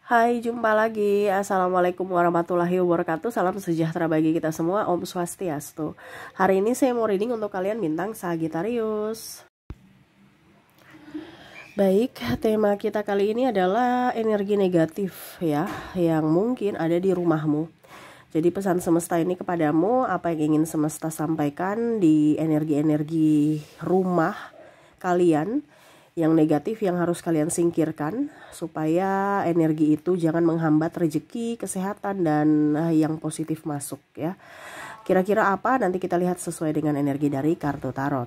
Hai, jumpa lagi. Assalamualaikum warahmatullahi wabarakatuh. Salam sejahtera bagi kita semua. Om Swastiastu. Hari ini saya mau reading untuk kalian bintang Sagittarius. Baik, tema kita kali ini adalah energi negatif ya, yang mungkin ada di rumahmu. Jadi pesan semesta ini kepadamu, apa yang ingin semesta sampaikan di energi-energi rumah kalian yang negatif yang harus kalian singkirkan supaya energi itu jangan menghambat rezeki, kesehatan, dan yang positif masuk ya. Kira-kira apa? Nanti kita lihat sesuai dengan energi dari kartu tarot.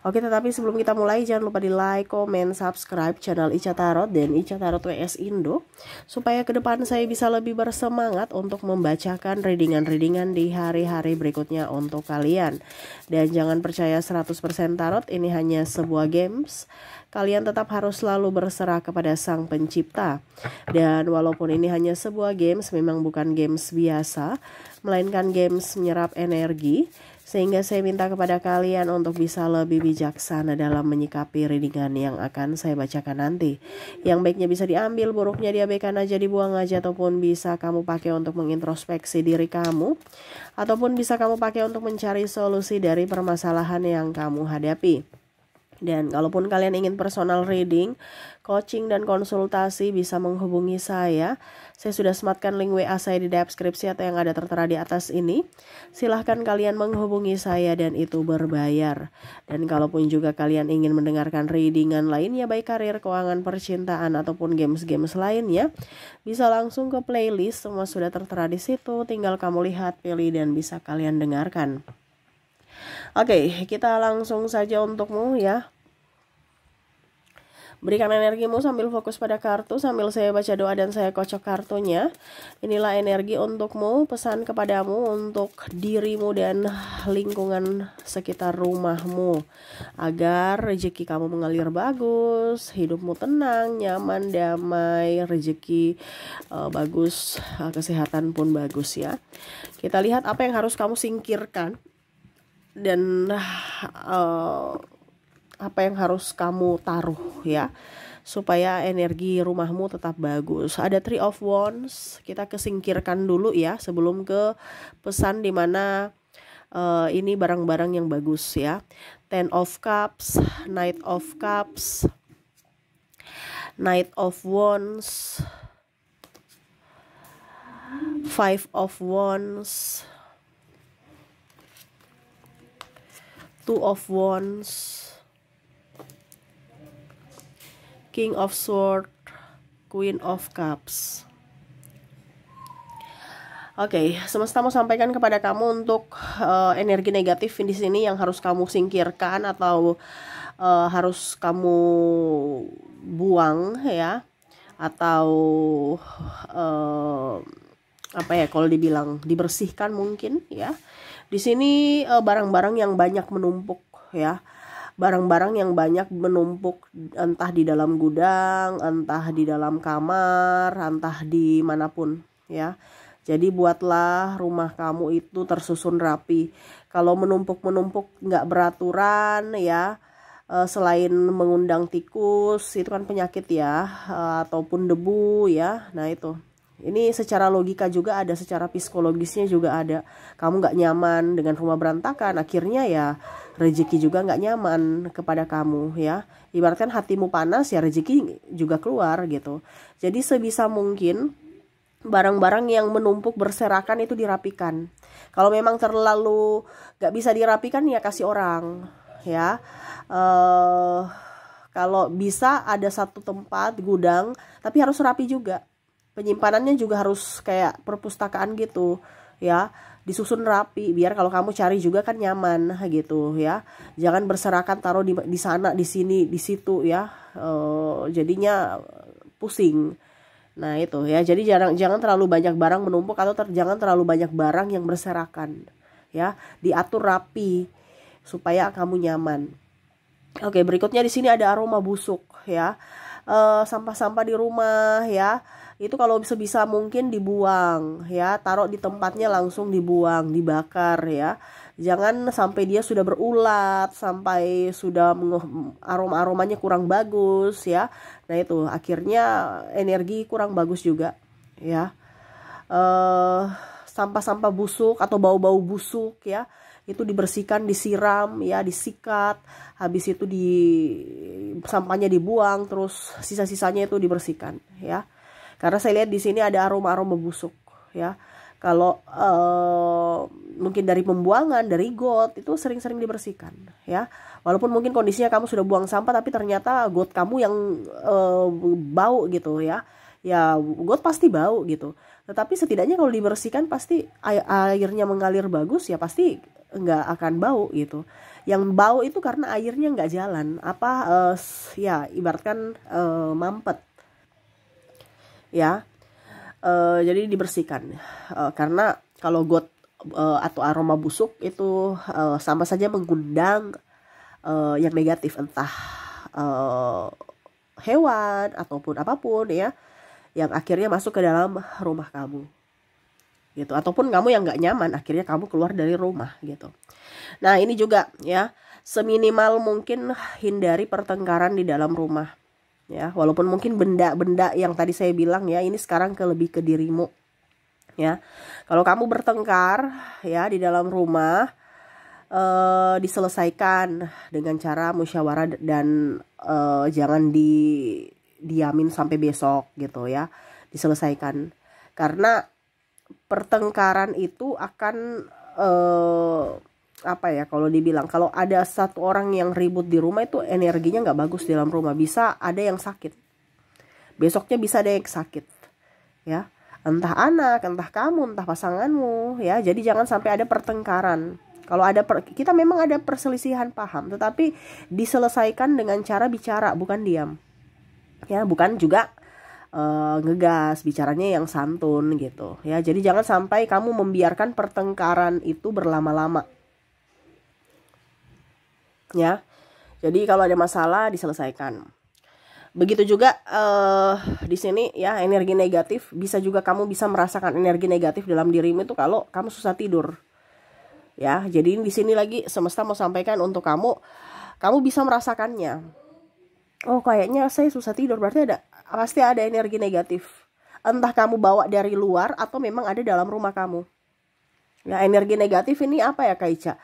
Oke, tetapi sebelum kita mulai jangan lupa di like, komen, subscribe channel Ica Tarot dan Ica Tarot WS Indo supaya ke depan saya bisa lebih bersemangat untuk membacakan readingan-readingan di hari-hari berikutnya untuk kalian. Dan jangan percaya 100% tarot, ini hanya sebuah games. Kalian tetap harus selalu berserah kepada Sang Pencipta. Dan walaupun ini hanya sebuah games, memang bukan games biasa, melainkan games menyerap energi. Sehingga saya minta kepada kalian untuk bisa lebih bijaksana dalam menyikapi readingan yang akan saya bacakan nanti. Yang baiknya bisa diambil, buruknya diabaikan aja, dibuang aja, ataupun bisa kamu pakai untuk mengintrospeksi diri kamu, ataupun bisa kamu pakai untuk mencari solusi dari permasalahan yang kamu hadapi. Dan kalaupun kalian ingin personal reading, coaching, dan konsultasi bisa menghubungi saya. Saya sudah sematkan link WA saya di deskripsi atau yang ada tertera di atas ini. Silahkan kalian menghubungi saya dan itu berbayar. Dan kalaupun juga kalian ingin mendengarkan readingan lainnya, baik karir, keuangan, percintaan, ataupun games-games lainnya, bisa langsung ke playlist, semua sudah tertera di situ. Tinggal kamu lihat, pilih, dan bisa kalian dengarkan. Oke, kita langsung saja untukmu ya. Berikan energimu sambil fokus pada kartu, sambil saya baca doa dan saya kocok kartunya. Inilah energi untukmu, pesan kepadamu untuk dirimu dan lingkungan sekitar rumahmu. Agar rezeki kamu mengalir bagus, hidupmu tenang, nyaman, damai, rezeki bagus, kesehatan pun bagus ya. Kita lihat apa yang harus kamu singkirkan. Dan apa yang harus kamu taruh ya supaya energi rumahmu tetap bagus. Ada Three of Wands, kita kesingkirkan dulu ya sebelum ke pesan dimana ini barang-barang yang bagus ya. Ten of Cups, Knight of Cups, Knight of Wands, Five of Wands, Two of Wands, King of Swords, Queen of Cups. Oke, semesta mau sampaikan kepada kamu untuk energi negatif di sini yang harus kamu singkirkan atau harus kamu buang ya, atau apa ya kalau dibilang dibersihkan mungkin ya. Di sini barang-barang yang banyak menumpuk ya. Barang-barang yang banyak menumpuk entah di dalam gudang, entah di dalam kamar, entah di manapun ya. Jadi buatlah rumah kamu itu tersusun rapi. Kalau menumpuk-menumpuk nggak beraturan ya, selain mengundang tikus, itu kan penyakit ya, ataupun debu ya. Nah itu. Ini secara logika juga ada, secara psikologisnya juga ada. Kamu gak nyaman dengan rumah berantakan, akhirnya ya rezeki juga gak nyaman kepada kamu ya. Ibaratkan hatimu panas ya rezeki juga keluar gitu. Jadi sebisa mungkin barang-barang yang menumpuk berserakan itu dirapikan. Kalau memang terlalu gak bisa dirapikan ya kasih orang ya. Kalau bisa ada satu tempat gudang tapi harus rapi juga. Penyimpanannya juga harus kayak perpustakaan gitu ya, disusun rapi biar kalau kamu cari juga kan nyaman gitu ya. Jangan berserakan taruh di sana, di sini, di situ ya, jadinya pusing. Nah itu ya, jadi jangan terlalu banyak barang menumpuk atau jangan terlalu banyak barang yang berserakan ya, diatur rapi supaya kamu nyaman. Oke, berikutnya di sini ada aroma busuk ya. Sampah-sampah di rumah ya, itu kalau sebisa mungkin dibuang ya, taruh di tempatnya langsung dibuang, dibakar ya. Jangan sampai dia sudah berulat, sampai sudah aroma-aromanya kurang bagus ya. Nah itu akhirnya energi kurang bagus juga ya. Sampah-sampah busuk atau bau-bau busuk ya, itu dibersihkan, disiram ya, disikat, habis itu sampahnya dibuang, terus sisa-sisanya itu dibersihkan ya. Karena saya lihat di sini ada aroma-aroma busuk ya. Kalau mungkin dari pembuangan, dari got, itu sering-sering dibersihkan ya. Walaupun mungkin kondisinya kamu sudah buang sampah, tapi ternyata got kamu yang bau gitu ya. Ya got pasti bau gitu. Tetapi setidaknya kalau dibersihkan pasti airnya mengalir bagus ya, pasti nggak akan bau gitu. Yang bau itu karena airnya nggak jalan. Ya ibaratkan mampet ya. Jadi dibersihkan karena kalau got atau aroma busuk itu sama saja mengundang yang negatif, entah hewan ataupun apapun ya, yang akhirnya masuk ke dalam rumah kamu gitu, ataupun kamu yang nggak nyaman akhirnya kamu keluar dari rumah gitu. Nah ini juga ya, seminimal mungkin hindari pertengkaran di dalam rumah ya, walaupun mungkin benda-benda yang tadi saya bilang ya, ini sekarang lebih ke dirimu ya. Kalau kamu bertengkar ya di dalam rumah, diselesaikan dengan cara musyawarah dan jangan diamin sampai besok gitu ya, diselesaikan. Karena pertengkaran itu akan kalau dibilang, kalau ada satu orang yang ribut di rumah itu energinya nggak bagus di dalam rumah, bisa ada yang sakit, besoknya bisa ada yang sakit ya, entah anak, entah kamu, entah pasanganmu ya. Jadi jangan sampai ada pertengkaran. Kalau kita memang ada perselisihan paham, tetapi diselesaikan dengan cara bicara, bukan diam ya, bukan juga ngegas, bicaranya yang santun gitu ya. Jadi jangan sampai kamu membiarkan pertengkaran itu berlama-lama ya. Jadi kalau ada masalah diselesaikan. Begitu juga di sini ya, energi negatif bisa juga kamu bisa merasakan energi negatif dalam dirimu itu kalau kamu susah tidur ya. Jadi di sini lagi semesta mau sampaikan untuk kamu bisa merasakannya. Oh kayaknya saya susah tidur, berarti pasti ada energi negatif, entah kamu bawa dari luar atau memang ada dalam rumah kamu ya. Energi negatif ini apa ya Kak Ica?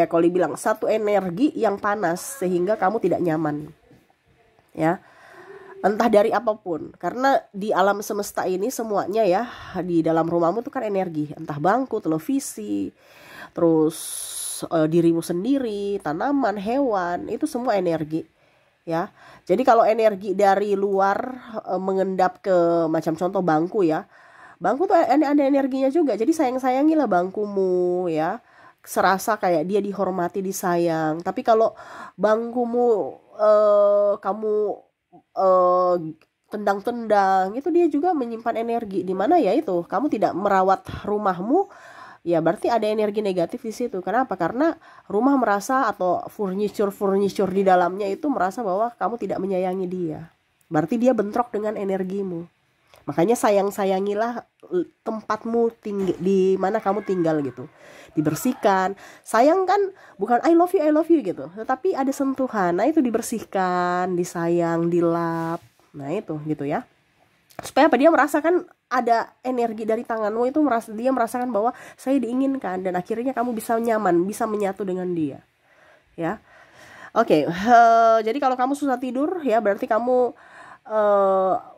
Kalau dibilang satu energi yang panas sehingga kamu tidak nyaman ya, entah dari apapun. Karena di alam semesta ini semuanya ya, di dalam rumahmu itu kan energi, entah bangku, televisi, terus dirimu sendiri, tanaman, hewan, itu semua energi ya. Jadi kalau energi dari luar mengendap ke, macam contoh bangku ya, bangku tuh ada energinya juga. Jadi sayang-sayangilah bangkumu ya, serasa kayak dia dihormati, disayang. Tapi kalau bangkumu kamu tendang-tendang, itu dia juga menyimpan energi di mana ya, itu kamu tidak merawat rumahmu ya, berarti ada energi negatif di situ. Kenapa? Karena rumah merasa, atau furniture di dalamnya itu merasa bahwa kamu tidak menyayangi dia. Berarti dia bentrok dengan energimu. Makanya sayangilah tempatmu di mana kamu tinggal gitu. Dibersihkan. Sayang kan bukan I love you gitu, tetapi ada sentuhan. Nah itu dibersihkan, disayang, dilap. Nah itu gitu ya. Supaya apa? Dia merasakan ada energi dari tanganmu itu, dia merasakan bahwa saya diinginkan, dan akhirnya kamu bisa nyaman, bisa menyatu dengan dia ya. Oke, jadi kalau kamu susah tidur ya, berarti kamu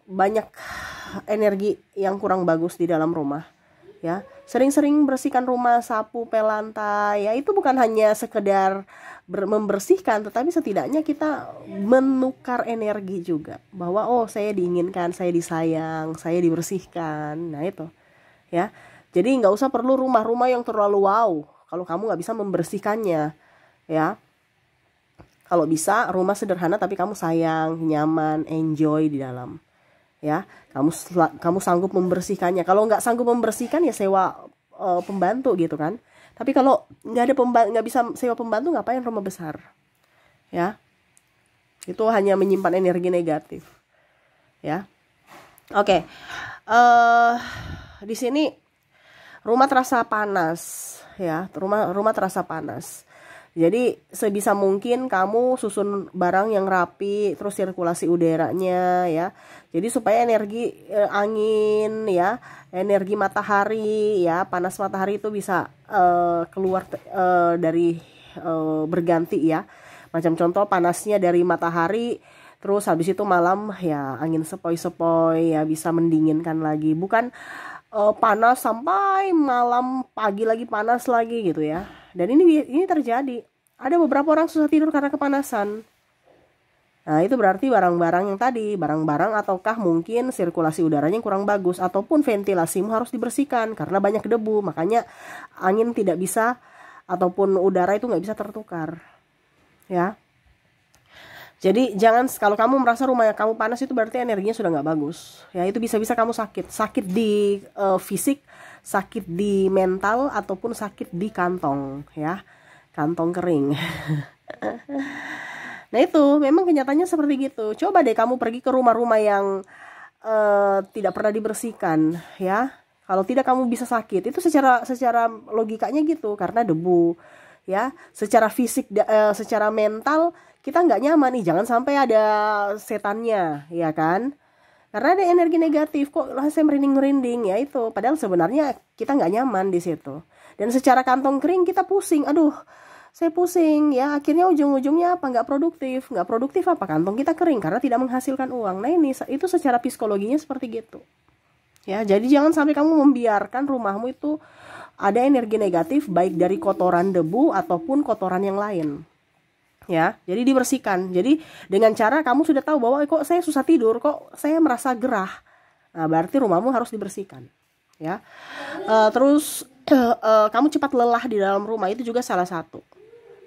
banyak energi yang kurang bagus di dalam rumah ya. Sering-sering bersihkan rumah, sapu, pel lantai ya. Itu bukan hanya sekedar membersihkan, tetapi setidaknya kita menukar energi juga, bahwa oh saya diinginkan, saya disayang, saya dibersihkan. Nah itu ya. Jadi nggak usah perlu rumah-rumah yang terlalu wow kalau kamu nggak bisa membersihkannya ya. Kalau bisa rumah sederhana tapi kamu sayang, nyaman, enjoy di dalam ya. Kamu sanggup membersihkannya. Kalau nggak sanggup membersihkan ya sewa pembantu gitu kan. Tapi kalau nggak bisa sewa pembantu, ngapain rumah besar ya. Itu hanya menyimpan energi negatif ya. Oke, di sini rumah terasa panas ya, rumah terasa panas. Jadi sebisa mungkin kamu susun barang yang rapi, terus sirkulasi udaranya ya. Jadi supaya energi angin ya, energi matahari ya, panas matahari itu bisa keluar dari berganti ya. Macam contoh panasnya dari matahari, terus habis itu malam ya angin sepoi-sepoi ya, bisa mendinginkan lagi. Bukan panas sampai malam, pagi lagi panas lagi gitu ya. Dan ini terjadi. Ada beberapa orang susah tidur karena kepanasan. Nah, itu berarti barang-barang yang tadi, barang-barang ataukah mungkin sirkulasi udaranya yang kurang bagus, ataupun ventilasimu harus dibersihkan karena banyak debu. Makanya angin tidak bisa, ataupun udara itu nggak bisa tertukar. Ya. Jadi jangan, kalau kamu merasa rumah yang kamu panas itu berarti energinya sudah nggak bagus. Ya, itu bisa-bisa kamu sakit di fisik, sakit di mental, ataupun sakit di kantong ya, kantong kering. Nah itu memang kenyataannya seperti gitu. Coba deh kamu pergi ke rumah-rumah yang tidak pernah dibersihkan ya. Kalau tidak kamu bisa sakit. Itu secara logikanya gitu, karena debu ya. Secara fisik, secara mental kita nggak nyaman nih, jangan sampai ada setannya ya kan, karena ada energi negatif. Kok saya merinding-merinding ya, itu padahal sebenarnya kita nggak nyaman di situ. Dan secara kantong kering kita pusing, aduh saya pusing ya, akhirnya ujung-ujungnya apa, nggak produktif apa, kantong kita kering karena tidak menghasilkan uang. Nah ini itu secara psikologinya seperti gitu ya. Jadi jangan sampai kamu membiarkan rumahmu itu ada energi negatif, baik dari kotoran debu ataupun kotoran yang lain ya. Jadi dibersihkan. Jadi dengan cara kamu sudah tahu bahwa kok saya susah tidur, kok saya merasa gerah, nah berarti rumahmu harus dibersihkan ya. Terus kamu cepat lelah di dalam rumah, itu juga salah satu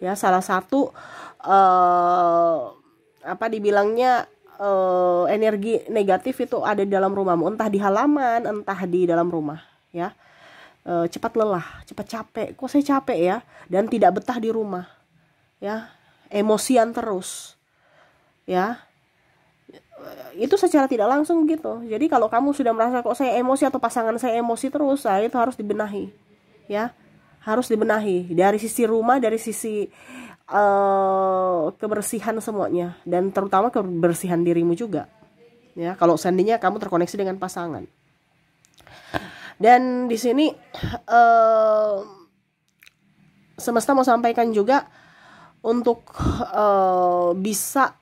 ya, salah satu apa dibilangnya, energi negatif itu ada di dalam rumahmu, entah di halaman, entah di dalam rumah ya. Cepat lelah, cepat capek, kok saya capek ya, dan tidak betah di rumah ya, emosian terus ya. Itu secara tidak langsung gitu. Jadi kalau kamu sudah merasa kok saya emosi atau pasangan saya emosi terus, nah itu harus dibenahi ya, harus dibenahi dari sisi rumah, dari sisi kebersihan semuanya, dan terutama kebersihan dirimu juga ya, kalau seandainya kamu terkoneksi dengan pasangan. Dan di sini semesta mau sampaikan juga untuk bisa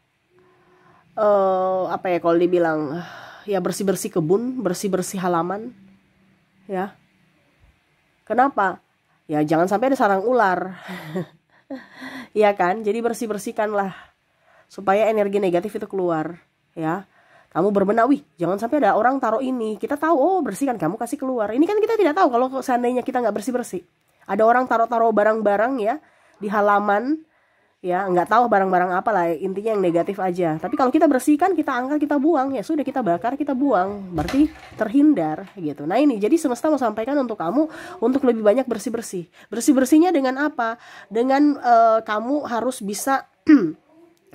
apa ya, kalau dibilang ya, bersih-bersih kebun, bersih-bersih halaman ya. Kenapa? Ya jangan sampai ada sarang ular. Iya kan? Jadi bersih-bersihkanlah supaya energi negatif itu keluar ya. Kamu berbenah, wih jangan sampai ada orang taruh ini, kita tahu, oh bersihkan, kamu kasih keluar. Ini kan kita tidak tahu kalau seandainya kita nggak bersih-bersih, ada orang taruh barang-barang ya di halaman ya, nggak tahu barang-barang apa lah, intinya yang negatif aja. Tapi kalau kita bersihkan, kita angkat, kita buang, ya sudah, kita bakar, kita buang, berarti terhindar gitu. Nah ini jadi semesta mau sampaikan untuk kamu untuk lebih banyak bersih-bersih. Bersih-bersihnya dengan apa? Dengan kamu harus bisa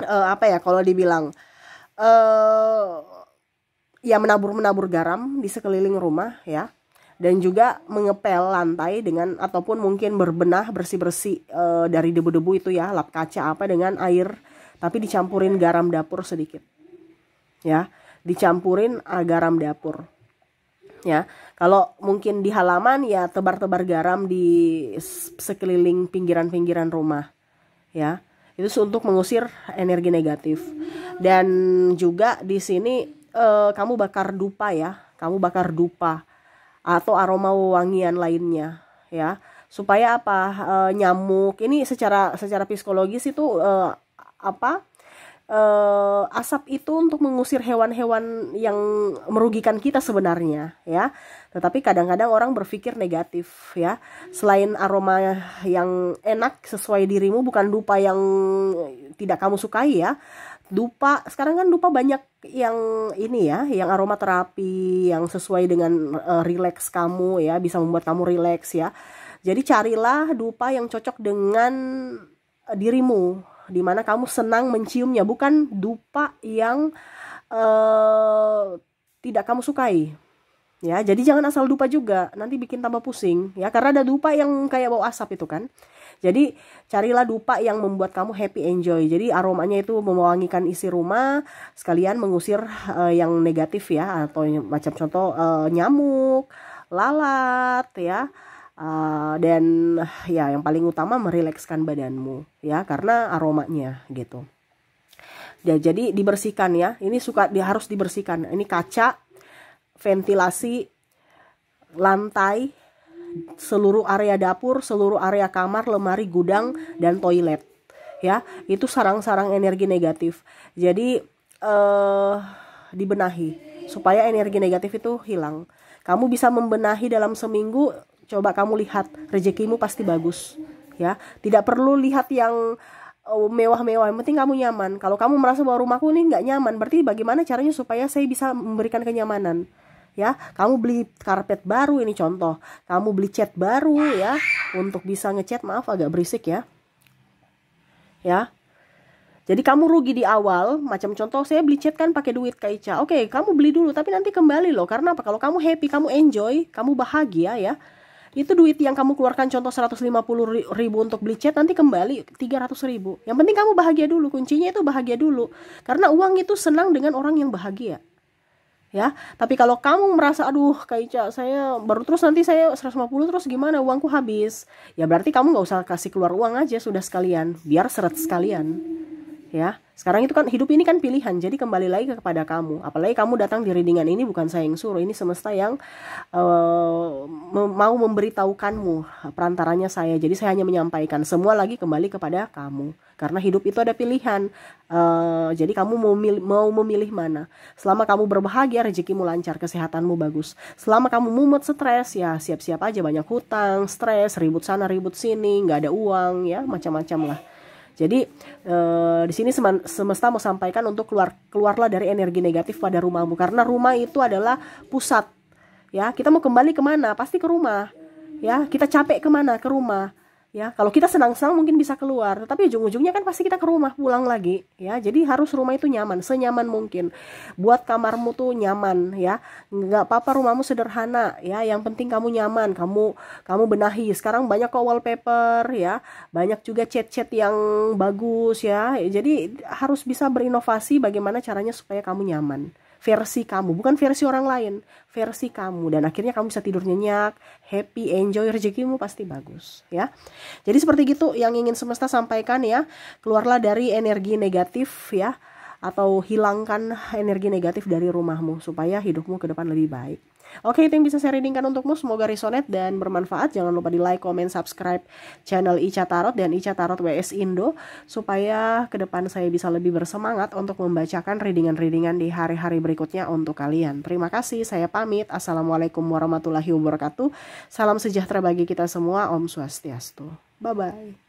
apa ya, kalau dibilang ya menabur garam di sekeliling rumah ya. Dan juga mengepel lantai dengan, ataupun mungkin berbenah, bersih-bersih dari debu-debu itu ya, lap kaca apa dengan air, tapi dicampurin garam dapur sedikit ya, dicampurin garam dapur ya. Kalau mungkin di halaman ya, tebar-tebar garam di sekeliling pinggiran-pinggiran rumah ya, itu untuk mengusir energi negatif. Dan juga di sini kamu bakar dupa ya, kamu bakar dupa atau aroma wangian lainnya ya, supaya apa, nyamuk ini secara psikologis itu asap itu untuk mengusir hewan-hewan yang merugikan kita sebenarnya ya. Tetapi kadang-kadang orang berpikir negatif ya. Selain aroma yang enak sesuai dirimu, bukan dupa yang tidak kamu sukai ya. Dupa, sekarang kan dupa banyak yang ini ya, yang aromaterapi, yang sesuai dengan rileks kamu ya, bisa membuat kamu rileks ya. Jadi carilah dupa yang cocok dengan dirimu, dimana kamu senang menciumnya, bukan dupa yang tidak kamu sukai Ya, jadi jangan asal dupa juga, nanti bikin tambah pusing ya, karena ada dupa yang kayak bau asap itu kan. Jadi carilah dupa yang membuat kamu happy, enjoy. Jadi aromanya itu mewangikan isi rumah, sekalian mengusir yang negatif ya, atau macam contoh nyamuk, lalat ya. Dan ya yang paling utama merilekskan badanmu ya, karena aromanya gitu. Ya, jadi dibersihkan ya. Ini harus dibersihkan. Ini kaca, ventilasi, lantai, seluruh area dapur, seluruh area kamar, lemari, gudang, dan toilet. Ya, itu sarang-sarang energi negatif. Jadi dibenahi supaya energi negatif itu hilang. Kamu bisa membenahi dalam seminggu. Coba kamu lihat, rezekimu pasti bagus. Ya, tidak perlu lihat yang mewah-mewah, yang penting kamu nyaman. Kalau kamu merasa bahwa rumahku ini nggak nyaman, berarti bagaimana caranya supaya saya bisa memberikan kenyamanan? Ya, kamu beli karpet baru, ini contoh. Kamu beli cat baru ya, untuk bisa ngecat. Maaf agak berisik ya. Ya. Jadi kamu rugi di awal, macam contoh saya beli cat kan pakai duit Kak Ica. Oke, kamu beli dulu tapi nanti kembali loh. Karena apa? Kalau kamu happy, kamu enjoy, kamu bahagia ya. Itu duit yang kamu keluarkan contoh 150.000 untuk beli cat, nanti kembali 300.000. Yang penting kamu bahagia dulu, kuncinya itu bahagia dulu. Karena uang itu senang dengan orang yang bahagia. Ya, tapi kalau kamu merasa aduh Kak Ica saya baru, terus nanti saya 150 terus gimana, uangku habis. Ya berarti kamu nggak usah kasih keluar uang aja sudah sekalian, biar seret sekalian. Ya, sekarang itu kan hidup ini kan pilihan, jadi kembali lagi kepada kamu. Apalagi kamu datang di readingan ini bukan saya yang suruh, ini semesta yang mau memberitahukanmu, perantaranya saya. Jadi saya hanya menyampaikan, semua lagi kembali kepada kamu. Karena hidup itu ada pilihan. Jadi kamu mau memilih mana. Selama kamu berbahagia, rezekimu lancar, kesehatanmu bagus. Selama kamu mumet, stres, ya siap-siap aja banyak hutang, stres, ribut sana ribut sini, nggak ada uang ya, macam-macam lah. Jadi di sini semesta mau sampaikan untuk keluarlah dari energi negatif pada rumahmu, karena rumah itu adalah pusat. Ya, kita mau kembali kemana? Pasti ke rumah. Ya, kita capek kemana? Ke rumah. Ya, kalau kita senang-senang mungkin bisa keluar, tapi ujung-ujungnya kan pasti kita ke rumah, pulang lagi. Ya, jadi harus rumah itu nyaman, senyaman mungkin. Buat kamarmu tuh nyaman, ya. Nggak apa-apa rumahmu sederhana, ya. Yang penting kamu nyaman, kamu benahi. Sekarang banyak kok wallpaper, ya. Banyak juga cat-cat yang bagus, ya. Jadi harus bisa berinovasi bagaimana caranya supaya kamu nyaman. Versi kamu, bukan versi orang lain, versi kamu, dan akhirnya kamu bisa tidur nyenyak, happy, enjoy, rezekimu pasti bagus ya. Jadi seperti gitu yang ingin semesta sampaikan ya. Keluarlah dari energi negatif ya, atau hilangkan energi negatif dari rumahmu supaya hidupmu ke depan lebih baik. Oke, itu yang bisa saya readingkan untukmu. Semoga resonate dan bermanfaat. Jangan lupa di like, comment, subscribe channel Ica Tarot dan Ica Tarot WS Indo, supaya ke depan saya bisa lebih bersemangat untuk membacakan readingan-readingan di hari-hari berikutnya untuk kalian. Terima kasih, saya pamit. Assalamualaikum warahmatullahi wabarakatuh. Salam sejahtera bagi kita semua. Om Swastiastu. Bye-bye.